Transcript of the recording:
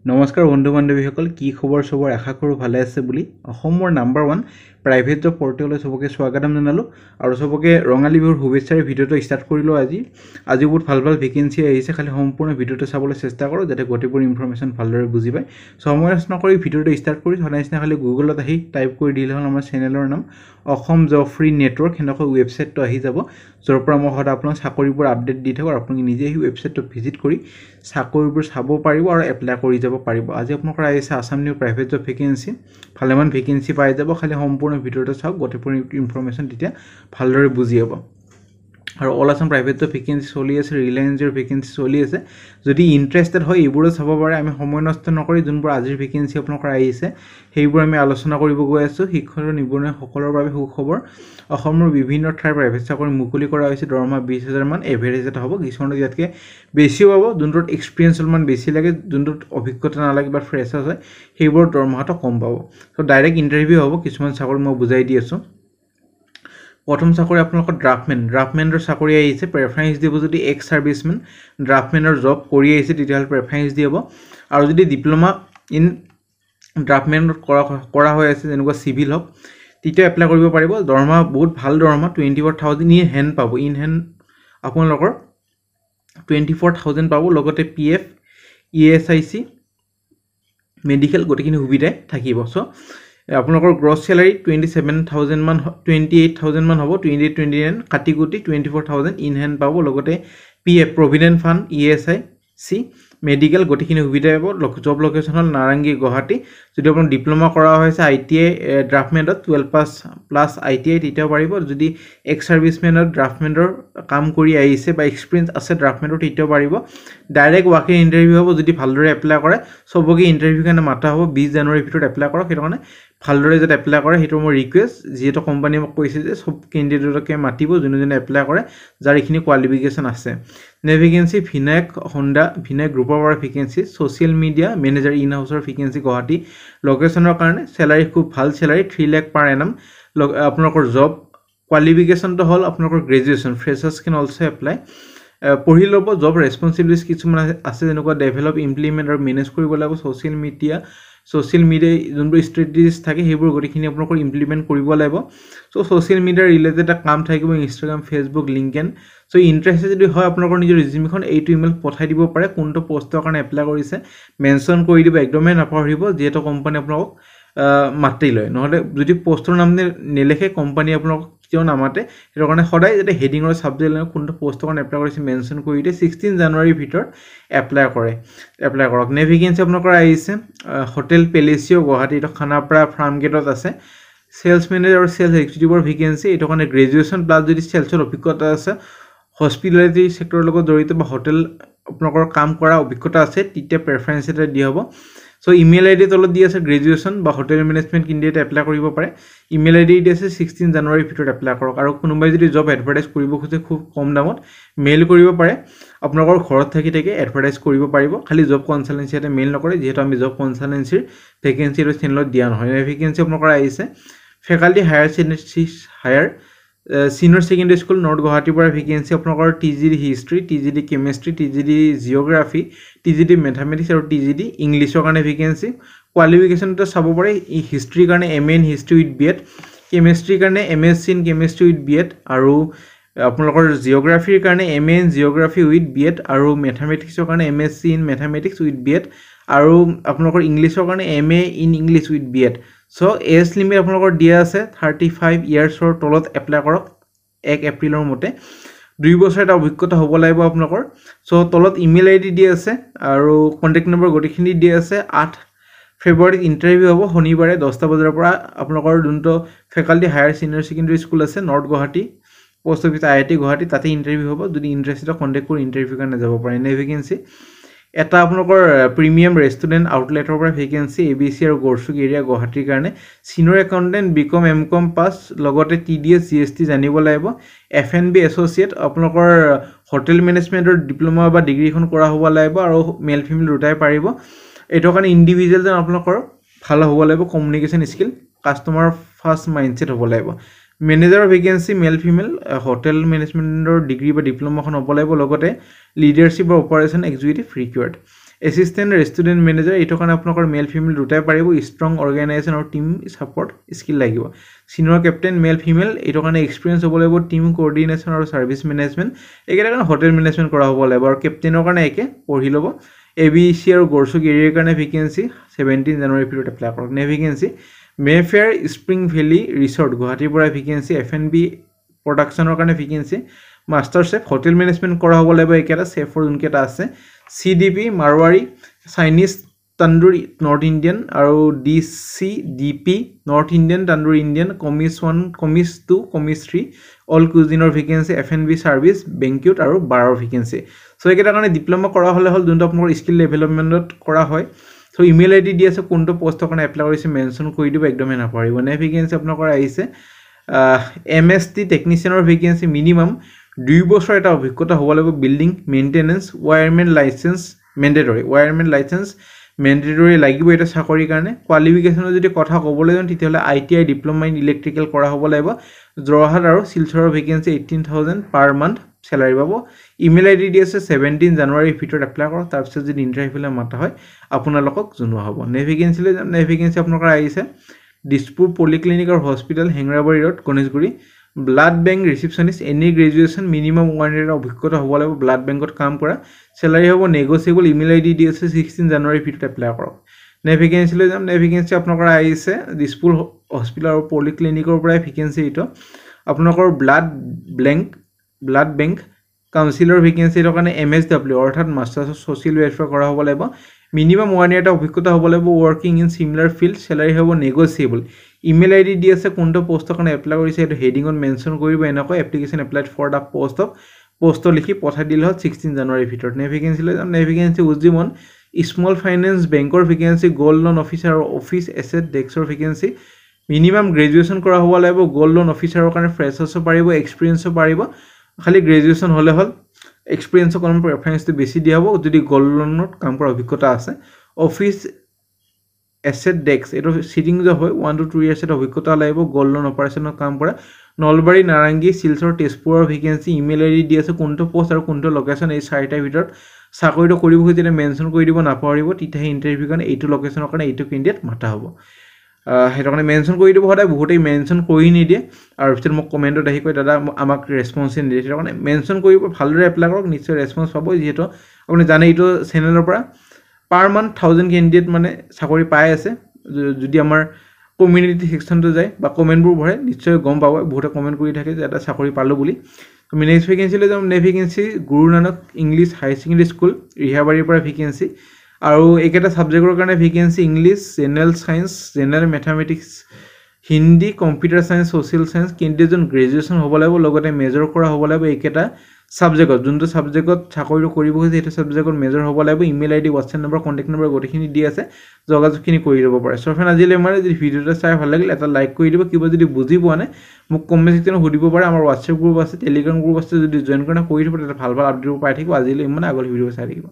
নমস্কাৰ বন্ধু বান্ধৱীসকল কি খবৰ সবৰ আশা কৰো ভালে আছে বুলি অসমৰ নাম্বাৰ 1 প্ৰাইভেট জব পৰ্টেললৈ সবকে স্বাগতম জনালো আৰু সবকে ৰঙালী বিহুৰ শুভেচ্ছাৰে ভিডিওটো ষ্টাৰ্ট কৰিলো আজি বহুত ভাল ভেকেন্সি আহিছে খালি সম্পূৰ্ণ ভিডিওটো চাবলৈ চেষ্টা কৰক যাতে গোটেইবোৰ ইনফৰমেশন ভালদৰে বুজি পায় সময় নষ্ট কৰি ভিডিওটো ষ্টাৰ্ট কৰি সদায়না খালি গুগলত আহি টাইপ কৰি দিলে হ'ল আমাৰ চেনেলৰ নাম অসম জব ফ্ৰী নেটৱৰ্ক হেনকৈ ৱেবছাইটটো আহি যাব যৰ পৰা মই সদায় আপোনাক চাকৰিবোৰ আপডেট দি থাকো আপুনি নিজে এই ৱেবছাইটটো ভিজিট কৰি চাকৰিবোৰ চাব পাৰিব আৰু এপ্লাই কৰি যাব পাৰিব আজি আপোনালোকৰ আহিছে Assam new private job vacancy ভালেমান ভেকেন্সি পাই যাব খালি সম্পূৰ্ণ ভিডিওটো চাওক গোটেইবোৰ ইনফৰমেশন তেতিয়া ভালদৰে বুজি পাব আৰু all Assam private job vacancy চলি আছে ৰিলায়েন্সৰ ভেকেন্সি চলি আছে যদি ইন্টাৰেষ্টেড হয় এইবোৰো চাব পাৰে আমি সময় নষ্ট নকৰি যোনবোৰ আজিৰ ভেকেন্সি আপোনালোকৰ আহিছে সেইবোৰ আমি আলোচনা কৰিব গৈ আছো শিক্ষক নিবনুৱা সকলৰ বাবে সুখবৰ অসমৰ বিভিন্ন ঠাইৰ প্ৰাইভেট চাকৰি মুকলি কৰা হৈছে দৰমহা 20000 মান এভাৰেজ এটা হ'ব কিছুমান ইয়াতকে বেছি হ'ব যোনটোত এক্সপেৰিয়েন্স অলমান বেছি লাগে যোনটোত অভিজ্ঞতা নালাগে বা ফ্ৰেছাৰ হয় সেইবোৰ দৰমহাটো কম পাব সো ডাইৰেক্ট ইন্টাৰভিউ হ'ব কিছুমান চাকৰি মই বুজাই দি আছো প্ৰথম চাকৰি আপোনালোকৰ ড্ৰাফটমেনৰ চাকৰি আহিছে প্ৰেফাৰেন্স দিব যদি এক্স সাৰ্ভিসমেন ড্ৰাফটমেনৰ জব কৰি আহিছে তেতিয়াহ'লে প্ৰেফাৰেন্স দিব আৰু যদি ডিপ্লোমা ইন ড্ৰাফটমেনত কৰা হৈ আছে যেনেকুৱা সিভিল হক তেতিয়া এপ্লাই কৰিব পাৰিব দৰমহা বহুত ভাল দৰমহা 24000 ইন হেণ্ড পাব ইন হেণ্ড আপোনালোকৰ 24000 পাব লগতে পিএফ ইএসআইসি মেডিকেল গটিখিনি সুবিধা থাকিব সো আপোনালোকৰ গ্ৰছ স্যালাৰি 27000 মান 28000 মান হ'ব 2829 কাটি গুটি 24000 ইন হেণ্ড পাব লগতে PF provident fund ESIC medical গটিখিনি সুবিধা পাব জব লোকেশন হল নাৰাংগী গুৱাহাটী যদি আপোন ডিপ্লোমা কৰা হৈছে আইটিআই ড্ৰাফটমেনত 12 পাস প্লাস আইটিআই তেতিয়াও পাৰিব যদি এক্স সাৰ্ভিসমেনৰ ড্ৰাফটমেনৰ কাম কৰি আহিছে বা এক্সপেৰিয়েন্স আছে ড্ৰাফটমেনৰ তেতিয়াও পাৰিব ডাইৰেক্ট ৱাকিং ইন্টাৰভিউ হ'ব যদি ভালদৰে এপ্লাই কৰে সবকে ইন্টাৰভিউ কাৰণে মাতা হ'ব 20 জানুৱাৰীৰ ভিতৰত এপ্লাই কৰক হেতু কাৰণে ভালদৰে যদি এপ্লাই কৰে হেতু মোৰ ৰিকুৱেষ্ট যেটো কোম্পানী মোক কৈছে যে সব ক্যান্ডিডেটকে মাতিব যোনে এপ্লাই কৰে যাৰ ইখিনি কোৱালিফিকেশন আছে নেভিগেন্সি ভিনায়ক হোন্ডা ভিনায়ক গ্ৰুপৰ পৰা vacancy social media manager in হাউসৰ ভেকেন্সি গুৱাহাটী লোকেশনৰ কাৰণে স্যালাৰি খুব ভাল স্যালাৰি 3 লাখ পাৰ এনাম আপোনালোকৰ জব কোৱালিফিকেশনটো হল আপোনালোকৰ গ্ৰেজুৱেচন ফ্ৰেছাৰ্স কেন অলসো এপ্লাই পঢ়ি লব জব ৰেসপন্সিবিলিটিজ কিছুমান আছে যেনেকুৱা ডেভেলপ ইমপ্লিমেন্ট আৰু মেনেজ কৰিব লাগিব সোশ্যাল মিডিয়া যোনবোৰ ষ্ট্ৰেটেজিজ থাকে সেইবোৰ গটিখিনি আপোনালোকৰ ইমপ্লিমেন্ট কৰিব লাগিব সো সোশ্যাল মিডিয়া ৰিলেটেড কাম থাকিব Instagram Facebook LinkedIn so interested যদি হয় আপোনালোকৰ নিজৰ ৰিজিউমিখন এইটো ইমেইল পঠাই দিব পাৰে কোনটো পোষ্টৰ কাৰণে এপ্লাই কৰিছে মেনশন কৰি দিব একদমে নাপাহৰিব যেটো কোম্পানী আপোনালোক মাতি লয় নহলে যদি পোষ্টৰ নাম নেলেখে কোম্পানী আপোনালোক কিয় নামাতে হেৰ কাৰণে সদায় যেতে হেডিংৰ সাবজেক্ট লৈ কোনটো পোষ্টৰ কাৰণে এপ্লাই কৰিছে মেনশন কৰি দিয়ে 16 জানুৱাৰীৰ ভিতৰত এপ্লাই কৰক নেভিগেন্সি আপোনালোকৰ আহিছে হোটেল পেলেচিও গুৱাহাটী এটা খানাপাৰা ফাৰ্ম গেটত আছে সেলস মেনেজাৰ আৰু সেলস এক্সিকিউটিভৰ ভেকেন্সি এটো কাৰণে গ্ৰেজুৱেচন প্লাস যদি সেলসৰ অভিজ্ঞতা আছে হস্পিটালিটি সেক্টৰৰ লগত জড়িত বা হোটেল আপোনালোকৰ কাম কৰা অভিজ্ঞতা আছে তেতিয়া প্ৰেফাৰেন্স এটা দিয়া হ'ব সো ইমেইল আইডি তলত দি আছে গ্ৰেজুৱেচন বা হোটেল মেনেজমেন্ট ক্যান্ডিডেট এপ্লাই কৰিব পাৰে ইমেইল আইডি দি আছে 16 জানুৱাৰীৰ ভিতৰত এপ্লাই কৰক আৰু কোনোবাই যদি জব এডভাৰটাইজ কৰিব খোজে খুব কম দামত মেইল কৰিব পাৰে আপোনালোকৰ ঘৰত থাকি এডভাৰটাইজ কৰিব পাৰিব খালি জব কনসালটেন্সি এটা মেইল নকৰে যেহেতু আমি জব কনসালটেন্সিৰ ভেকেন্সি আৰু চেনেলত দিয়া নহয় ভেকেন্সি আপোনালোকৰ আহিছে faculty higher senior secondary school north গুৱাহাটীৰ পৰা ভেকেন্সি আপোনালোকৰ TGT history TGT chemistry TGT geography TGT mathematics আৰু টিজিডি ইংলিছৰ কাৰণে ভেকেন্সি কোৱালিফিকেশনটো চাব পাৰে হিষ্ট্ৰিৰ কাৰণে MA in history with BEd কেমিষ্ট্ৰিৰ কাৰণে MSc in chemistry with BEd আৰু আপোনালোকৰ জিওগ্ৰাফিৰ কাৰণে MA in geography with BEd আৰু মেথমেটিক্সৰ কাৰণে MSc in mathematics with BEd আৰু আপোনালোকৰ ইংলিছৰ কাৰণে MA in English with BEd so as limit আপোনালোকৰ দিয়া আছে 35 ইয়াৰ্ছৰ তলত এপ্লাই কৰক 1 এপ্ৰিলৰ মতে 2 বছৰ এটা অভিজ্ঞতা হ'ব লাগিব আপোনালোকৰ সো তলত ইমেইল আইডি দিয়া আছে আৰু কন্টাক্ট নম্বৰ গটিখিনি দিয়া আছে 8 ফেব্ৰুৱাৰীত ইন্টাৰভিউ হ'ব শনিবাৰে 10টা বজাৰ পৰা আপোনালোকৰ যোনটো faculty higher senior secondary school আছে north Guwahati post office IIT Guwahati তাতে ইন্টাৰভিউ হ'ব যদি ইন্টাৰেষ্টেড কন্টাক্ট কৰি ইন্টাৰভিউ কাৰণে যাব পাৰে ভেকেন্সি এটা আপোনালোকৰ প্ৰিমিয়াম ৰেষ্টুৰেন্ট আউটলেটৰ পৰা ভেকেন্সি এবিসি আৰু গৰসুক এৰিয়া গুৱাহাটীৰ কাৰণে senior accountant B Com M Com pass লগতে টিডিএস জিএসটি জানিব লাগিব এফএনবি এছ'চিয়েট আপোনালোকৰ হোটেল মেনেজমেন্টৰ ডিপ্লোমা বা ডিগ্ৰীখন কৰা হ'ব লাগিব আৰু মেল ফিমেল দুটাই পাৰিব এটো কাৰণে ইন্ডিভিজুৱেল যেন আপোনালোকৰ ভাল হ'ব লাগিব communication skill customer first mindset হ'ব লাগিব Manager vacancy male female hotel management or degree বা diploma খন হ'ব লাগিব লগতে leadership or operation executive required assistant restaurant manager এইটো কাৰণে আপোনালোকৰ মেল ফিমেল দুটাই পাৰিব ষ্ট্ৰং অৰ্গেনাইজেশ্যন আৰু টিম ছাপৰ্ট স্কিল লাগিব চিনিয়ৰ কেপ্টেইন মেল ফিমেল এইটো কাৰণে এক্সপিৰিয়েঞ্চ হ'ব লাগিব টিম কোঅৰ্ডিনেশ্যন আৰু ছাৰ্ভিচ মেনেজমেণ্ট এইকেইটাৰ কাৰণে হোটেল মেনেজমেণ্ট কৰা হ'ব লাগিব আৰু কেপ্টেইনৰ কাৰণে একে পঢ়ি ল'ব ABC আৰু গৰচুক এৰিয়াৰ কাৰণে ভেকেঞ্চি 17 জানুৱাৰীৰ ভিতৰত এপ্লাই কৰক নে vacancy Mayfair Spring Valley Resort গুৱাহাটীৰ পৰা ভেকেঞ্চি F&B প্ৰডাকশ্যনৰ কাৰণে vacancy master chef hotel management কৰা হ'ব লাগিব একেটা চেফৰ যোনকেইটা আছে CDP Marwari Chinese tandoori north Indian আৰু DCDP north Indian tandoori Indian commis 1 commis 2 commis 3 all কুজিনৰ ভেকেঞ্চি F&B ছাৰ্ভিচ বেংকুৱেট আৰু বাৰৰ ভেকেঞ্চি সো এইকেইটাৰ কাৰণে ডিপ্ল'মা কৰা হ'লে হ'ল যোনটো আপোনালোকৰ স্কিল ডেভেলপমেণ্টত কৰা হয় সো ইমেইল আইডি দি আছে কোনটো পোষ্টৰ কাৰণে এপ্লাই কৰিছে মেনশ্যন কৰি দিব একদমেই নাপাহৰিব নে ভেকেঞ্চি আপোনালোকৰ আহিছে MST টেকনিচিয়ানৰ ভেকেঞ্চি মিনিমাম 2 বছৰ এটা অভিজ্ঞতা হ'ব লাগিব বিল্ডিং মেইনটেনেন্স ওয়ায়াৰমেন লাইসেন্স মেণ্ডেটৰী লাগিব এটা চাকৰিৰ কাৰণে কোৱালিফিকেশ্যনৰ যদি কথা ক'বলৈ যাওঁ তেতিয়াহ'লে ITI ডিপ্ল'মা ইন ইলেক্ট্ৰিকেল কৰা হ'ব লাগিব যোৰহাট আৰু শিলচৰৰ ভেকেঞ্চি 18000 পাৰ মান্থ স্যালাৰি পাব ইমেইল আইডি দি আছে 17 জানুৱাৰীৰ ভিতৰত এপ্লাই কৰক তাৰপিছত যদি ইণ্টাৰভিউলৈ মাতা হয় আপোনালোকক জনোৱা হ'ব নে ভেকেঞ্চিলৈ যাম নে ভেকেঞ্চি আপোনালোকৰ আহিছে দিছপুৰ পলিক্লিনিক আৰু hospital Hengrabari road Ganeshguri blood bank receptionist any graduation minimum 1 year অভিজ্ঞতা হ'ব লাগিব ব্লাড বেংকত কাম কৰা স্যালাৰি হ'ব নেগোচিয়েবল ইমেইল আইডি দি আছে 16 জানুৱাৰীৰ ভিতৰত এপ্লাই কৰক নে ভেকেঞ্চিলৈ যাম নে ভেকেঞ্চি আপোনালোকৰ আহিছে দিছপুৰ হস্পিটেল আৰু পলিক্লিনিকৰ পৰা ভেকেঞ্চি এইটো আপোনালোকৰ ব্লাড বেংক কাউন্সিলৰ ভেকেঞ্চি এৰ কাৰণে MSW অৰ্থাৎ মাষ্টাৰ্ছ অফ সোশ্যাল ওয়েলফেয়াৰ কৰা হ'ব লাগিব মিনিমাম 1 ইয়াৰ অভিজ্ঞতা হ'ব লাগিব ওয়াৰ্কিং ইন সিমিলাৰ ফিল্ড স্যালাৰি হ'ব নেগোচিয়েবল ইমেইল আইডি দি আছে কোনটো পোষ্টৰ কাৰণে এপ্লাই কৰিছে এটো হেডিংত মেনশ্যন কৰিব এনেকৈ application applied for the post লিখি পঠাই দিলে হ'ল 16 জানুৱাৰীৰ ভিতৰত নে ভেকেঞ্চিলৈ যাম নে ভেকেঞ্চি উজ্জীৱন স্মল ফাইনেন্স বেংকৰ ভেকেঞ্চি গোল্ড লোন অফিচাৰ আৰু অফিচ এছেট ডেস্কৰ ভেকেঞ্চি মিনিমাম গ্ৰেজুৱেচন কৰা হ'ব লাগিব গোল্ড লোন অফিচাৰৰ কাৰণে ফ্ৰেছাৰ্ছও পাৰিব এক্সপিৰিয়েন্সও পাৰিব খালি গ্ৰেজুৱেচন হ'লে হ'ল এক্সপিৰিয়েন্সৰ কোনো প্ৰেফাৰেন্সটো বেছি দিয়া হ'ব যদি গোল্ড লোনত কাম কৰা অভিজ্ঞতা আছে অফিচ এছেট ডেস্ক এটো সিটিং যে হয় 1 to 2 ইয়াৰ্ছ এটা অভিজ্ঞতা লাগিব গোল্ড লোন অপাৰেচনত কাম কৰা নলবাৰী নাৰাংগী শিলচৰ তেজপুৰৰ ভেকেঞ্চি ইমেইল আইডি দি আছে কোনটো পোষ্ট আৰু কোনটো লোকেশ্যন এই চাৰিটাৰ ভিতৰত চাকৰিটো কৰিব খুজিলে মেনশ্যন কৰি দিব নাপাহৰিব তেতিয়াহে ইন্টাৰভিউ কাৰণে এইটো লোকেশ্যনৰ কাৰণে এইটো কেণ্ডিডেট মাতা হ'ব হেটো কাৰণে মেনশ্যন কৰি দিব সদায় বহুতেই মেনশ্যন কৰি নিদিয়ে আৰু পিছত মোক কমেন্টত আহি কয় দাদা আমাক ৰেসপন্স নিদিয়ে হেটো কাৰণে মেনশ্যন কৰিব ভালদৰে এপ্লাই কৰক নিশ্চয় ৰেসপন্স পাব যেহেতু আপুনি জানে এইটো চেনেলৰ পৰা পাৰ মান্থ 1000 কেণ্ডিডেট মানে চাকৰি পাই আছে যদি আমাৰ কমিউনিটি সেকশনটো যায় বা কমেন্টবোৰ ভৰে নিশ্চয় গম পাব বহুতে কমেন্ট কৰি থাকে যে এটা চাকৰি পালো বুলি আমি নেক্সট ভেকেঞ্চিলৈ যাম নে vacancy Guru Nanak English high secondary school ৰিহাবাৰীৰ পৰা ভেকেঞ্চি আৰু একেটা সাবজেক্টৰ কাৰণে ভেকেঞ্চি English general science general mathematics Hindi computer science social science কেণ্ডিডেটজন গ্ৰেজুৱেচন হ'ব লাগিব লগতে মেজৰ কৰা হ'ব লাগিব একেটা সাবজেক্টত যোনটো সাবজেক্টত চাকৰিটো কৰিব খুজিছে এটা সাবজেক্টত মেজৰ হ'ব লাগিব email ID WhatsApp number contact number গোটেইখিনি দি আছে যোগাযোগখিনি কৰি দিব পাৰে সো ফ্ৰেন্ড আজিলৈ মানে যদি ভিডিওটো চাই ভাল লাগিল এটা লাইক কৰি দিব কিবা যদি বুজি পোৱা নাই মোক কমেন্ট সেকশনত সুধিব পাৰে আমাৰ হোৱাটছএপ গ্ৰুপ আছে টেলিগ্ৰাম গ্ৰুপ আছে যদি জয়েন কৰা কৰি দিব তেতিয়া ভাল আপডেট পাই থাকিব আজিলৈ ইমান আগৰ ভিডিও চাই থাকিব